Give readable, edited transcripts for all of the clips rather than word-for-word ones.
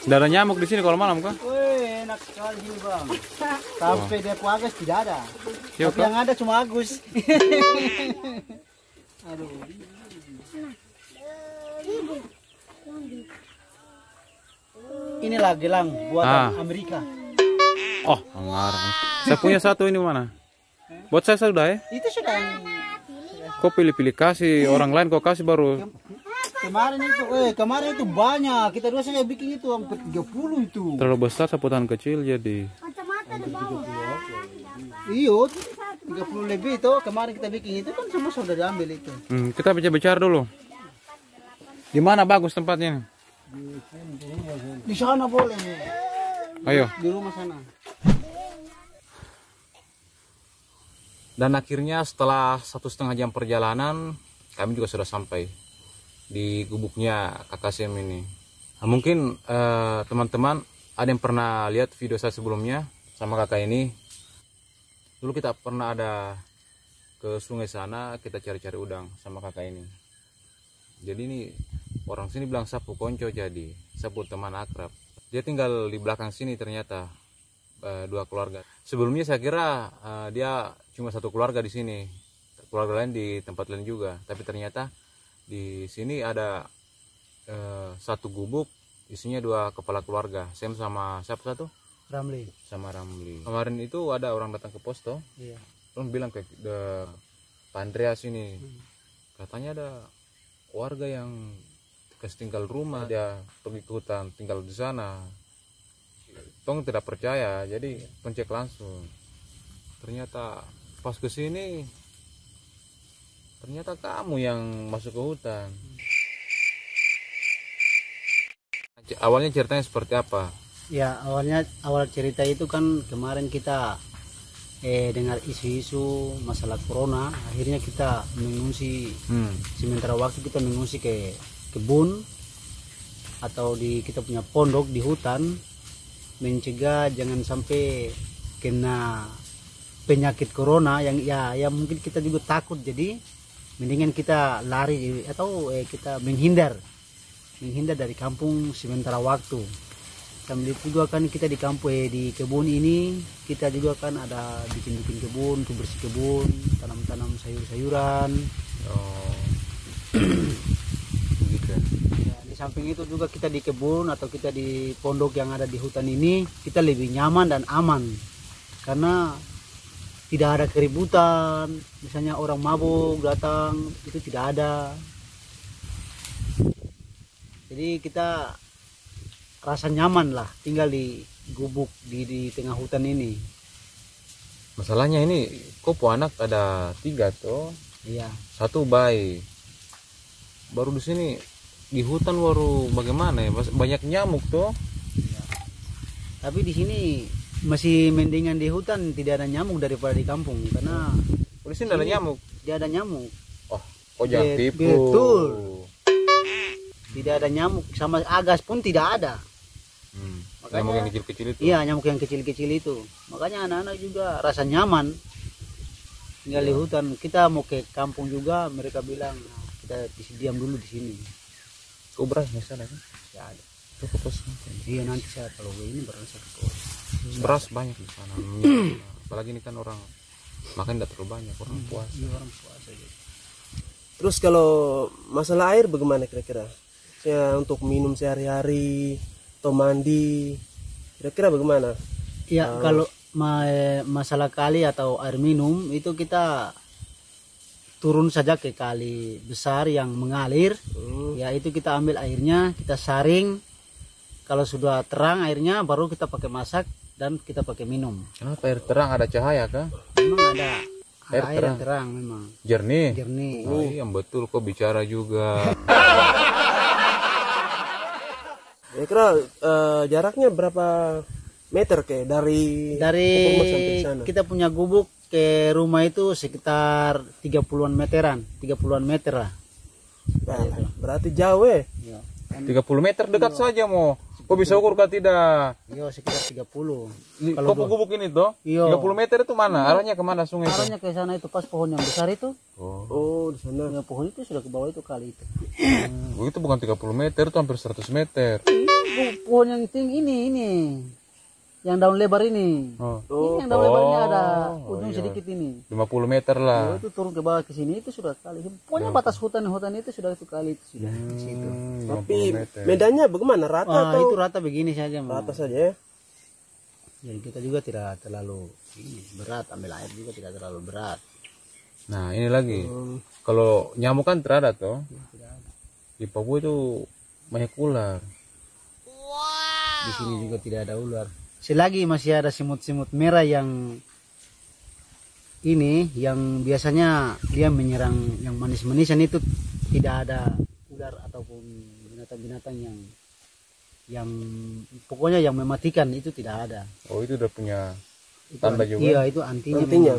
Tidak ada nyamuk di sini kalau malam kah? Wih, enak sekali ini bang. Sampai Depo Agus tidak ada. Yo, Tapi yang ada cuma Agus. Aduh. Inilah gelang buatan Amerika. Oh, ngarang. Saya punya satu ini mana? Buat saya sudah ya? Itu sudah yang Kok pilih-pilih kasih orang lain, kok kasih baru? kemarin itu banyak. Kita dua saja bikin itu hampir 30 itu. Terlalu besar saputan kecil jadi. Iya, 30 lebih itu. Kemarin kita bikin itu kan semua sudah diambil itu. Kita bicara dulu. Di mana bagus tempatnya? Di sana boleh. Ayo. Di rumah sana. Dan akhirnya setelah 1,5 jam perjalanan, kami juga sudah sampai di gubuknya Kakak Sem ini. Nah, mungkin teman-teman ada yang pernah lihat video saya sebelumnya sama kakak ini. Dulu kita pernah ada ke sungai sana, kita cari-cari udang sama kakak ini. Jadi ini orang sini bilang sapu konco, jadi sapu teman akrab. Dia tinggal di belakang sini ternyata, 2 keluarga. Sebelumnya saya kira dia cuma 1 keluarga di sini, keluarga lain di tempat lain juga. Tapi ternyata di sini ada 1 gubuk isinya 2 kepala keluarga. Sem sama siapa satu? Ramli. Sama Ramli. Kemarin itu ada orang datang ke pos toh. Iya. Orang bilang ke Pak Andreas ini, katanya ada warga yang kasih tinggal rumah, dia pergi ke hutan tinggal di sana. Tong tidak percaya, jadi pencek langsung. Ternyata pas ke sini, ternyata kamu yang masuk ke hutan. Awalnya ceritanya seperti apa? Ya, awal cerita itu kan kemarin kita dengar isu-isu masalah corona, akhirnya kita mengungsi. Sementara waktu kita mengungsi ke kebun atau di kita punya pondok di hutan, mencegah jangan sampai kena penyakit corona yang ya mungkin kita juga takut, jadi mendingan kita lari atau kita menghindar dari kampung sementara waktu. Sambil itu juga kan kita di kampung di kebun ini kita juga kan ada bikin kebun, bersih kebun, tanam sayur-sayuran. Gitu. Ya, di samping itu juga kita di kebun atau kita di pondok yang ada di hutan ini kita lebih nyaman dan aman karena tidak ada keributan, misalnya orang mabuk datang itu tidak ada. Jadi kita rasa nyaman lah tinggal di gubuk di tengah hutan ini. Masalahnya ini kok anak ada 3 toh? Iya. 1 bayi. Baru di sini di hutan baru bagaimana ya? Banyak nyamuk toh. Ya. Tapi di sini masih mendingan di hutan tidak ada nyamuk daripada di kampung karena di sini ada nyamuk. Tidak ada nyamuk. Oh, kok jangan tipu. Betul. Tidak ada nyamuk, sama agas pun tidak ada. Makanya, nyamuk yang kecil-kecil itu. Iya, nyamuk yang kecil-kecil itu. Makanya anak-anak juga rasa nyaman tinggal di hutan. Kita mau ke kampung juga, mereka bilang kita diam dulu di sini. Kok beras misalnya kan? Ya ada. Itu ke pos. Iya, nanti saya kalau ini beras ke pos. Beras banyak di sana. Apalagi ini kan orang makan tidak terlalu banyak, orang puasa. Iya, orang puasa gitu. Terus kalau masalah air bagaimana kira-kira? Ya, untuk minum sehari-hari atau mandi, kira-kira bagaimana? Ya, kalau masalah kali atau air minum itu kita turun saja ke kali besar yang mengalir. Ya, itu kita ambil airnya, kita saring. Kalau sudah terang airnya baru kita pakai masak dan kita pakai minum. Kenapa air terang, ada cahaya kah? Memang ada air terang. yang terang memang. Jernih. Jernih. Yang betul kok bicara juga. Kira-kira jaraknya berapa meter dari Purwokerto sampai sana? Kita punya gubuk ke rumah itu sekitar 30-an meteran, 30-an meter lah. Berarti jauh ya? Ya. 30 meter dekat saja mau. Kok bisa ukur kah tidak? Iya sekitar 30. Kok gubuk ini toh? Iya. 30 meter itu mana? Arahnya kemana sungai itu? Arahnya ke sana itu pas pohon yang besar itu. Oh, di sana. Ya, pohon itu sudah ke bawah itu kali itu. Itu bukan 30 meter, itu hampir 100 meter. Pohon yang tinggi ini. Yang daun lebar ini. Ini yang daun lebarnya ada ujung sedikit ini. 50 meter lah. Itu turun ke bawah ke sini itu sudah kali. Pokoknya batas hutan itu sudah itu kali itu sudah di situ. Tapi medannya bagaimana? Rata atau Itu rata begini saja. rata saja ya? Jadi kita juga tidak terlalu berat, ambil air juga tidak terlalu berat. Nah ini lagi, kalau nyamuk kan tidak ada toh. Di Papua itu banyak ular. Di sini juga tidak ada ular. Selagi masih ada semut-semut merah yang ini, yang biasanya dia menyerang yang manis-manisan itu, tidak ada ular ataupun binatang-binatang yang pokoknya yang mematikan itu tidak ada. Oh itu udah punya Itu tanda juga. Iya itu antinya. Antinya.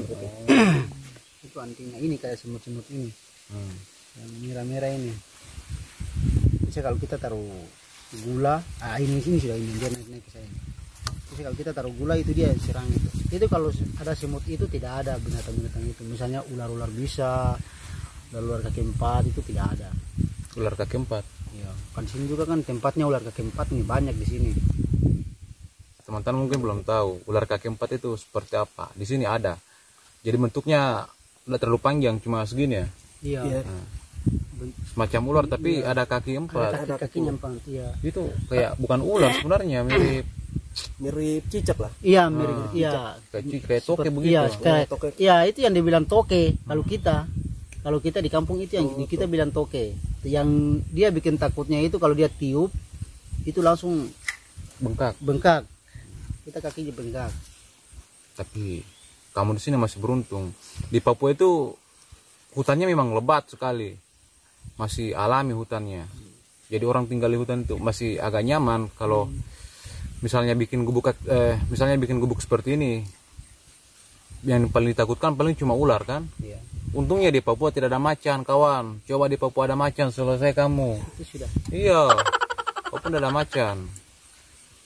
Itu antinya ini kayak semut-semut ini. Yang merah-merah ini. Bisa kalau kita taruh gula, ini sudah ini dia naik ke saya. Bisa kalau kita taruh gula itu dia serang itu. Itu kalau ada semut itu tidak ada binatang-binatang itu. Misalnya ular-ular bisa, ular kaki empat itu tidak ada. Ular kaki empat. Iya, kan sini juga kan tempatnya ular kaki empat nih banyak di sini. Teman-teman mungkin belum tahu ular kaki empat itu seperti apa. Di sini ada. Jadi bentuknya tidak terlalu panjang, cuma segini ya. Iya. Nah, semacam ular tapi ada kaki empat. Ada kakinya empat. Iya. Itu kayak bukan ular sebenarnya, Mirip cicak lah. Iya, mirip. Iya. kayak toke begitu. Iya, toke. iya itu yang dibilang toke. Kalau kita di kampung itu yang kita bilang toke. Yang dia bikin takutnya itu kalau dia tiup itu langsung Bengkak. Kita kakinya bengkak. Tapi kamu di sini masih beruntung. Di Papua itu hutannya memang lebat sekali. Masih alami hutannya. Jadi orang tinggal di hutan itu masih agak nyaman. Kalau misalnya bikin gubuk seperti ini, yang paling ditakutkan paling cuma ular kan. Iya. Untungnya di Papua tidak ada macan, kawan. Coba di Papua ada macan, selesai kamu. Itu sudah. Iya. Papua tidak ada macan.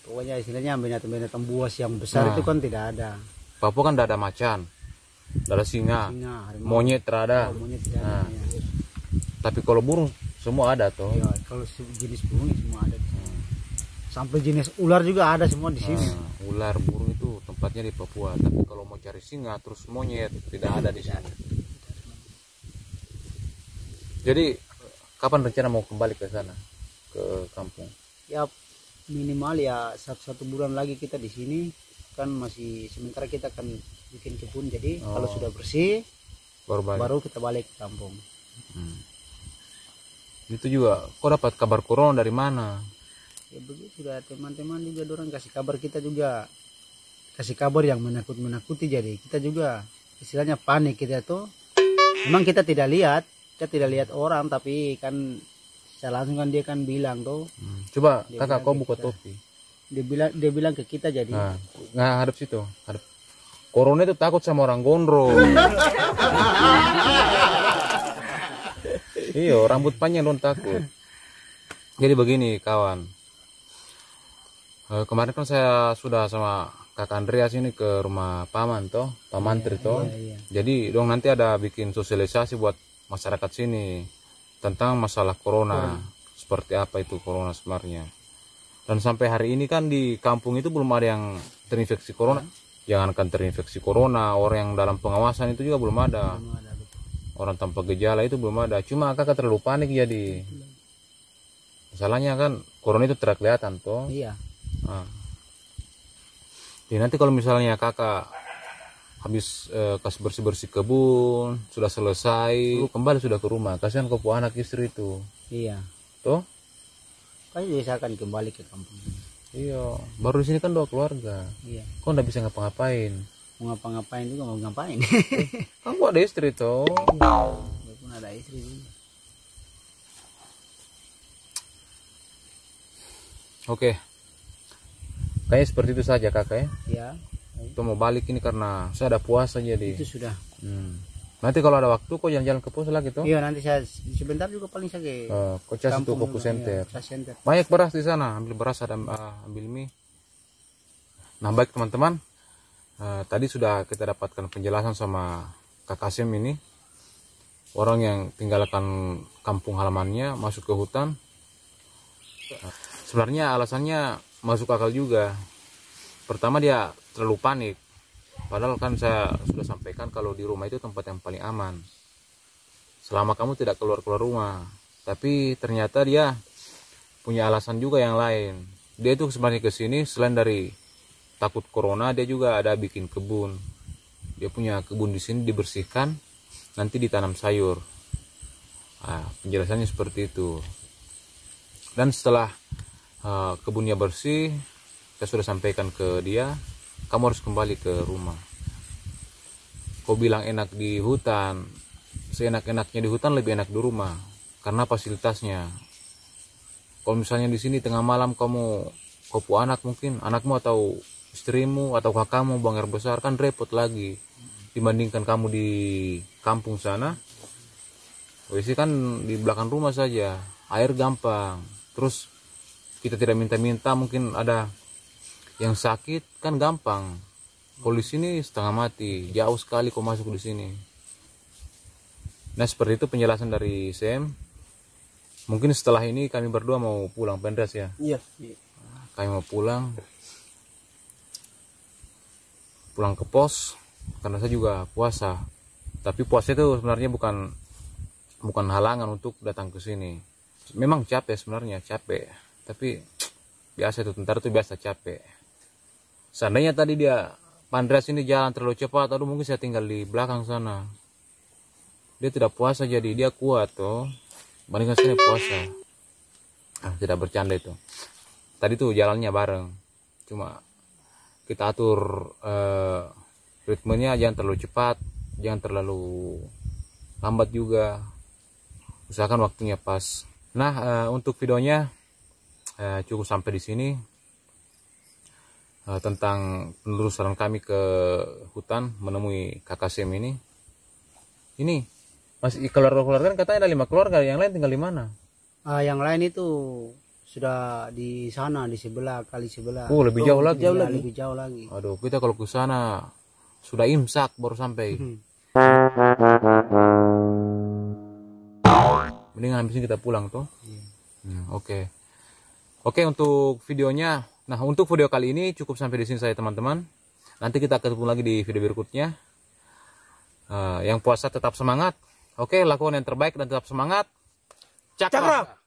Pokoknya istilahnya binatang-binatang buas yang besar itu kan tidak ada. Papua kan tidak ada macan, tidak ada singa, Harimau. monyet tidak ada. Monyet tidak ada. Ya. Tapi kalau burung semua ada toh. Iya, kalau jenis burung semua ada di sini. Sampai jenis ular juga ada semua di sini. Ular, burung itu tempatnya di Papua. Tapi kalau mau cari singa terus monyet tidak ada di sini. Jadi kapan rencana mau kembali ke sana, ke kampung? Ya minimal ya satu bulan lagi kita di sini kan masih sementara kita akan bikin kebun. Jadi kalau sudah bersih baru kita balik ke kampung. Itu juga, kok dapat kabar corona dari mana? Ya begitu sudah teman-teman juga orang kasih kabar, kita juga kasih kabar yang menakut-menakuti. Jadi kita juga istilahnya panik kita tuh. Memang kita tidak lihat orang, tapi kan secara langsung kan dia kan bilang tuh. Coba Dia kakak bilang kau ke buka kita. topi. Dia bilang ke kita jadi. Nah, hadap situ. Hadap. Corona itu takut sama orang gondrong. Iya, rambut panjang don takut. Jadi begini kawan. Kemarin kan saya sudah sama Kak Andreas ini ke rumah paman toh, Pak Mantri toh. Iya. Jadi dong nanti ada bikin sosialisasi buat masyarakat sini tentang masalah corona. Seperti apa itu corona sebenarnya. Dan sampai hari ini kan di kampung itu belum ada yang terinfeksi corona. Jangankan terinfeksi corona, orang yang dalam pengawasan itu juga belum ada. Orang tanpa gejala itu belum ada. Cuma kakak terlalu panik jadi. Masalahnya kan corona itu tidak kelihatan toh. Iya. Nah. Jadi nanti kalau misalnya kakak habis kasih bersih-bersih kebun, sudah selesai, kembali sudah ke rumah. Kasihan kau anak istri itu. Iya. Toh? Kan saya akan kembali ke kampung. Iya, baru di sini kan 2 keluarga. Iya. Kau nggak bisa ngapa-ngapain. Mau ngapa-ngapain juga mau ngapain. Kamu ada istri toh. Walaupun ada istri juga. Oke. Kayaknya seperti itu saja kakak ya. Ya. Kita mau balik ini karena saya ada puasa jadi. Itu sudah. Nanti kalau ada waktu kok jalan-jalan ke pos lagi tuh. Iya, nanti saya sebentar juga paling saya ke Kok cas itu kampung Kopu juga, Center. iya, Cas Center. Banyak beras di sana, ambil beras ada ambil mie. Nah baik teman-teman, tadi sudah kita dapatkan penjelasan sama Kak Kasim ini, orang yang tinggalkan kampung halamannya masuk ke hutan. Sebenarnya alasannya masuk akal juga. Pertama dia terlalu panik. Padahal kan saya sudah sampaikan kalau di rumah itu tempat yang paling aman. Selama kamu tidak keluar-keluar rumah. Tapi ternyata dia punya alasan juga yang lain. Dia itu sebenarnya ke sini selain dari takut corona, dia juga ada bikin kebun. Dia punya kebun di sini dibersihkan, nanti ditanam sayur. Nah, penjelasannya seperti itu. Dan setelah kebunnya bersih, saya sudah sampaikan ke dia, kamu harus kembali ke rumah. Kau bilang enak di hutan, seenak-enaknya di hutan lebih enak di rumah karena fasilitasnya. Kalau misalnya di sini tengah malam kamu kopu anak, mungkin anakmu atau istrimu atau kakakmu buang air besar, kan repot lagi dibandingkan kamu di kampung sana. WC kan di belakang rumah saja, air gampang. Terus kita tidak minta-minta, mungkin ada yang sakit kan gampang. Kalau di sini setengah mati, jauh sekali kau masuk di sini. Nah seperti itu penjelasan dari Sam. Mungkin setelah ini kami berdua mau pulang, Pendras ya. Iya. Kami mau pulang ke pos karena saya juga puasa. Tapi puasa itu sebenarnya bukan halangan untuk datang ke sini. Memang capek sebenarnya, capek. Tapi biasa itu, tentara itu biasa capek. Seandainya tadi dia Pandras ini jalan terlalu cepat, aduh mungkin saya tinggal di belakang sana. Dia tidak puasa jadi dia kuat tuh. Bandingkan sini puasa. Tidak bercanda itu. Tadi tuh jalannya bareng. Cuma kita atur ritmenya, jangan terlalu cepat, jangan terlalu lambat juga. Usahakan waktunya pas. Nah, untuk videonya cukup sampai di sini. Tentang penelusuran kami ke hutan menemui Kakak Sem ini. Ini masih keluarga kan katanya ada 5 keluarga, yang lain tinggal di mana? Yang lain itu sudah di sana, di sebelah, kali sebelah. Lebih jauh lagi. Lebih jauh lagi. Aduh, kita kalau ke sana sudah imsak baru sampai. Mendingan habis ini kita pulang tuh. Oke. Oke, untuk videonya. Nah, untuk video kali ini cukup sampai di sini saya teman-teman. Nanti kita ketemu lagi di video berikutnya. Yang puasa tetap semangat. Oke, lakukan yang terbaik dan tetap semangat. Cakra.